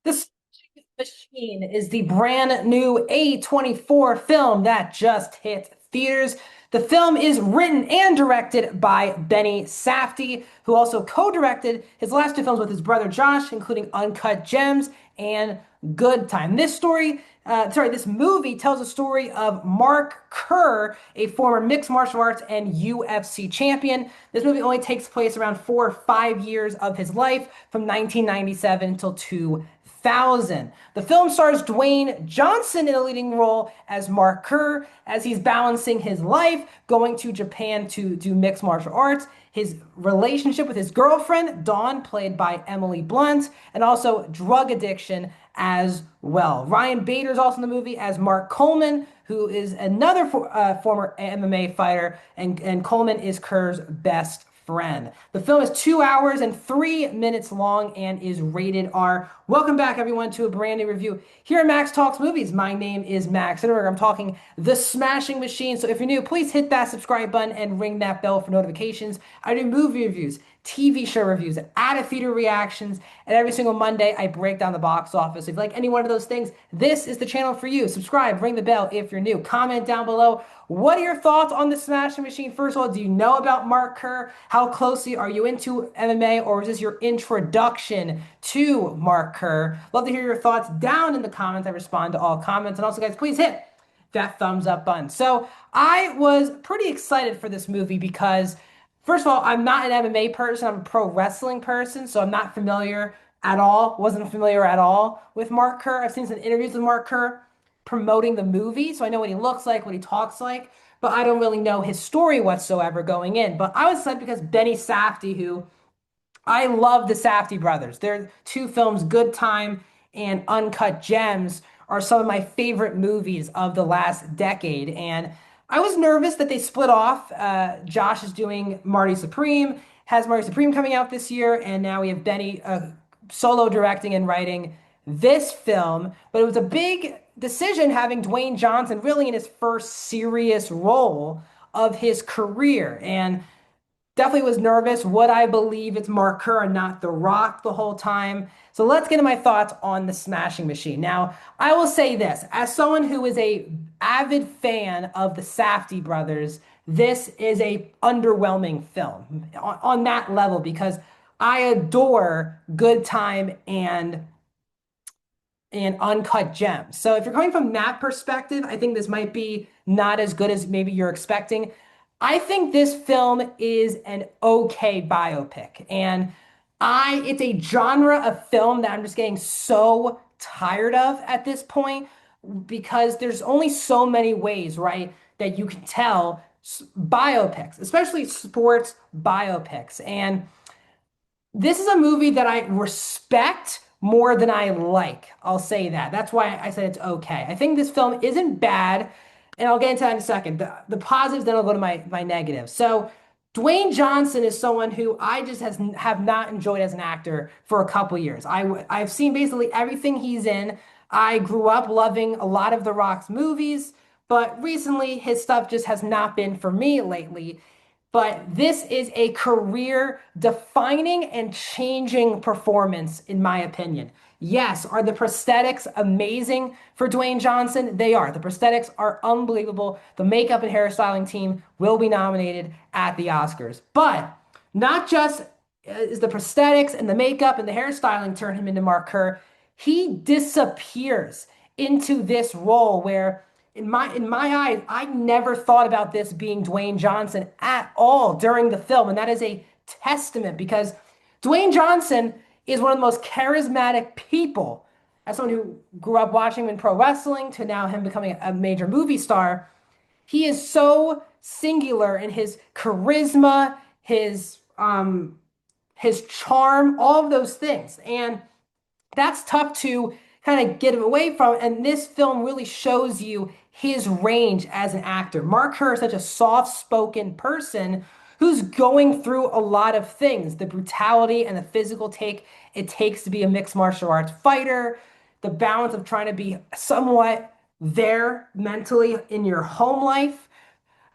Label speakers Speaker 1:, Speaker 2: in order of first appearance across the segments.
Speaker 1: The Smashing Machine is the brand new A24 film that just hit theaters. The film is written and directed by Benny Safdie, who also co-directed his last two films with his brother Josh, including Uncut Gems and Good Time. This movie tells a story of Mark Kerr, a former mixed martial arts and UFC champion. This movie only takes place around 4 or 5 years of his life from 1997 until 2000. The film stars Dwayne Johnson in a leading role as Mark Kerr, as he's balancing his life, going to Japan to do mixed martial arts, his relationship with his girlfriend, Dawn, played by Emily Blunt, and also drug addiction as well. Ryan Bader is also in the movie as Mark Coleman, who is another former MMA fighter, and Coleman is Kerr's best friend. The film is 2 hours and 3 minutes long and is rated R. Welcome back, everyone, to a brand new review here at Max Talks Movies. My name is Max Sinnerberg. I'm talking The Smashing Machine. So if you're new, please hit that subscribe button and ring that bell for notifications. I do movie reviews, TV show reviews, out of theater reactions, and every single Monday I break down the box office. If you like any one of those things, this is the channel for you. Subscribe, ring the bell if you're new. Comment down below. What are your thoughts on the Smashing Machine? First of all, do you know about Mark Kerr? How closely are you into MMA, or is this your introduction to Mark Kerr? Love to hear your thoughts down in the comments. I respond to all comments. And also, guys, please hit that thumbs up button. So I was pretty excited for this movie because, first of all, I'm not an MMA person. I'm a pro wrestling person, so I'm not familiar at all. Wasn't familiar at all with Mark Kerr. I've seen some interviews with Mark Kerr promoting the movie, so I know what he looks like, what he talks like, but I don't really know his story whatsoever going in. But I was excited because Benny Safdie, who I love the Safdie brothers. Their two films, Good Time and Uncut Gems, are some of my favorite movies of the last decade. And I was nervous that they split off. Josh is doing Marty Supreme, has Marty Supreme coming out this year, and now we have Benny solo directing and writing this film. But it was a big decision having Dwayne Johnson really in his first serious role of his career. And definitely was nervous. Would I believe it's Mark Kerr and not The Rock the whole time? So let's get into my thoughts on The Smashing Machine. Now, I will say this, as someone who is a avid fan of the Safdie brothers, this is a underwhelming film on that level because I adore Good Time and Uncut Gems. So if you're coming from that perspective, I think this might be not as good as maybe you're expecting. I think this film is an okay biopic. And it's a genre of film that I'm just getting so tired of at this point because there's only so many ways, right, that you can tell biopics, especially sports biopics. And this is a movie that I respect more than I like. I'll say that. That's why I said it's okay. I think this film isn't bad, and I'll get into that in a second. The positives, then I'll go to my negatives. So, Dwayne Johnson is someone who I just have not enjoyed as an actor for a couple years. I've seen basically everything he's in. I grew up loving a lot of The Rock's movies, but recently his stuff just has not been for me lately. But this is a career defining and changing performance, in my opinion. Yes, are the prosthetics amazing for Dwayne Johnson? They are. The prosthetics are unbelievable. The makeup and hairstyling team will be nominated at the Oscars. But not just is the prosthetics and the makeup and the hairstyling turn him into Mark Kerr, he disappears into this role where in my eyes, I never thought about this being Dwayne Johnson at all during the film, and that is a testament because Dwayne Johnson is one of the most charismatic people. As someone who grew up watching him in pro wrestling to now him becoming a major movie star, he is so singular in his charisma, his charm, all of those things, and that's tough to kind of get away from. And this film really shows you his range as an actor. Mark Kerr is such a soft-spoken person who's going through a lot of things. The brutality and the physical take it takes to be a mixed martial arts fighter, the balance of trying to be somewhat there mentally in your home life,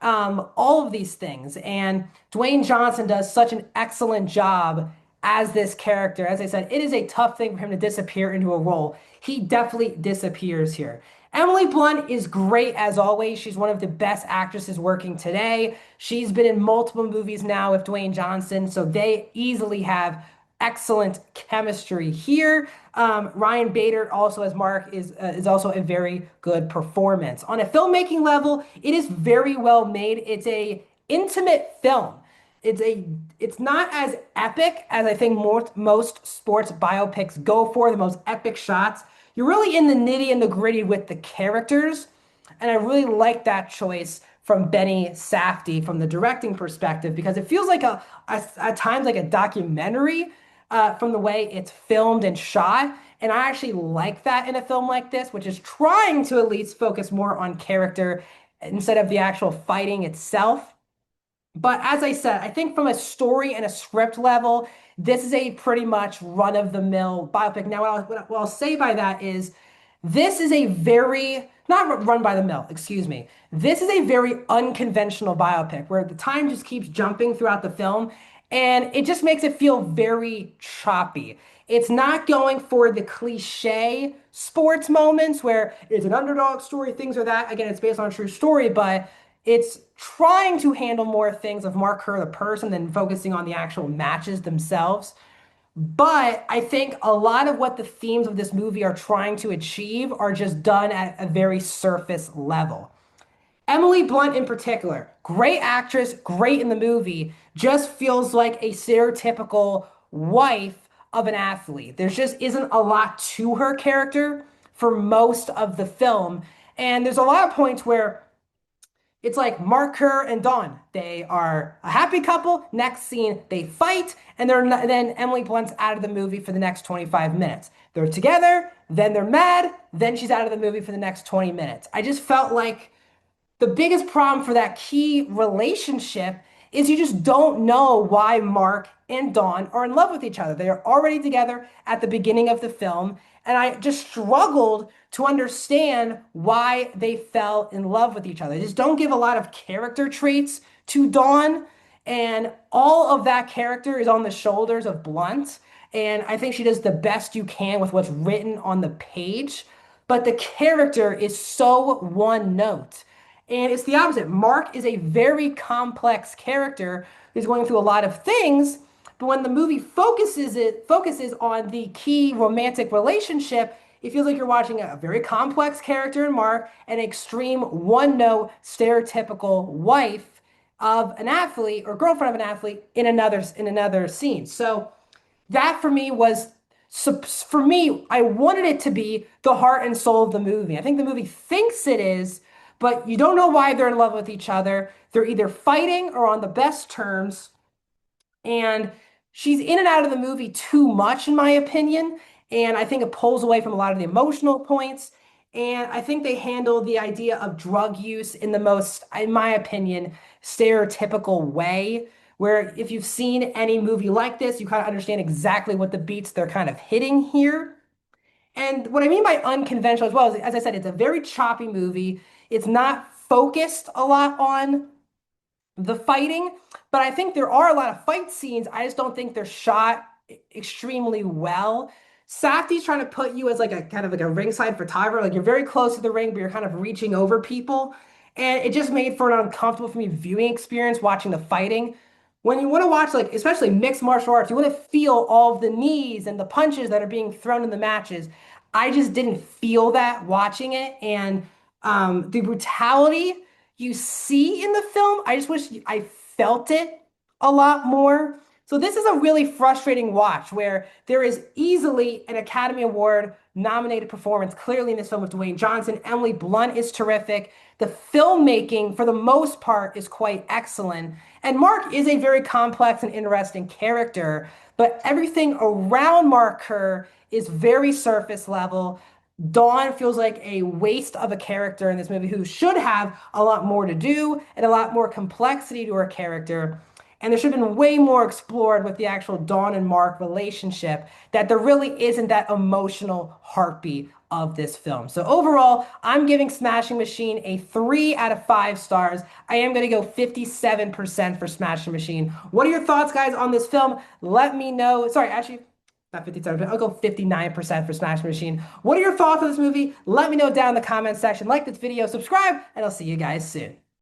Speaker 1: all of these things. And Dwayne Johnson does such an excellent job as this character. As I said, it is a tough thing for him to disappear into a role. He definitely disappears here. Emily Blunt is great as always. She's one of the best actresses working today. She's been in multiple movies now with Dwayne Johnson, so they easily have excellent chemistry here. Ryan Bader also as Mark is also a very good performance. On a filmmaking level, it is very well made. It's a intimate film. It's a it's not as epic as I think most sports biopics go for, the most epic shots. You're really in the nitty and the gritty with the characters, and I really like that choice from Benny Safdie from the directing perspective because it feels like at times like a documentary from the way it's filmed and shot. And I actually like that in a film like this, which is trying to at least focus more on character instead of the actual fighting itself. But as I said, I think from a story and a script level, this is a pretty much run-of-the-mill biopic. Now, what I'll say by that is this is a very, not run by the mill, excuse me. This is a very unconventional biopic where the time just keeps jumping throughout the film and it just makes it feel very choppy. It's not going for the cliche sports moments where it's an underdog story, things are that. Again, it's based on a true story, but it's trying to handle more things of Mark Kerr, the person, than focusing on the actual matches themselves. But I think a lot of what the themes of this movie are trying to achieve are just done at a very surface level. Emily Blunt, in particular, great actress, great in the movie, just feels like a stereotypical wife of an athlete. There just isn't a lot to her character for most of the film. And there's a lot of points where it's like Mark Kerr and Dawn. They are a happy couple. Next scene, they fight, and then Emily Blunt's out of the movie for the next 25 minutes. They're together, then they're mad, then she's out of the movie for the next 20 minutes. I just felt like the biggest problem for that key relationship is you just don't know why Mark and Dawn are in love with each other. They are already together at the beginning of the film, and I just struggled to understand why they fell in love with each other. They just don't give a lot of character traits to Dawn, and all of that character is on the shoulders of Blunt. And I think she does the best you can with what's written on the page, but the character is so one note. And it's the opposite. Mark is a very complex character who's going through a lot of things, but when the movie focuses on the key romantic relationship, it feels like you're watching a very complex character in Mark, an extreme one-note stereotypical wife of an athlete or girlfriend of an athlete in another scene. So that for me was for me, I wanted it to be the heart and soul of the movie. I think the movie thinks it is, but you don't know why they're in love with each other. They're either fighting or on the best terms. And she's in and out of the movie too much, in my opinion. And I think it pulls away from a lot of the emotional points. And I think they handle the idea of drug use in the most, in my opinion, stereotypical way. Where if you've seen any movie like this, you kind of understand exactly what the beats they're kind of hitting here. And what I mean by unconventional as well is, as I said, it's a very choppy movie. It's not focused a lot on the fighting, but I think there are a lot of fight scenes. I just don't think they're shot extremely well. Safdie's trying to put you as like a kind of like a ringside photographer, like you're very close to the ring, but you're kind of reaching over people. And it just made for an uncomfortable for me viewing experience watching the fighting. When you want to watch, like, especially mixed martial arts, you want to feel all of the knees and the punches that are being thrown in the matches. I just didn't feel that watching it. And the brutality you see in the film, I just wish I felt it a lot more. So this is a really frustrating watch where there is easily an Academy Award nominated performance clearly in this film with Dwayne Johnson. Emily Blunt is terrific. The filmmaking, for the most part, is quite excellent. And Mark is a very complex and interesting character, but everything around Mark Kerr is very surface level. Dawn feels like a waste of a character in this movie who should have a lot more to do and a lot more complexity to her character. And there should have been way more explored with the actual Dawn and Mark relationship, that there really isn't that emotional heartbeat of this film. So overall, I'm giving Smashing Machine a 3 out of 5 stars. I am going to go 57% for Smashing Machine. What are your thoughts, guys, on this film? Let me know. Sorry, actually, not 57, I'll go 59% for Smash Machine. What are your thoughts on this movie? Let me know down in the comment section. Like this video, subscribe, and I'll see you guys soon.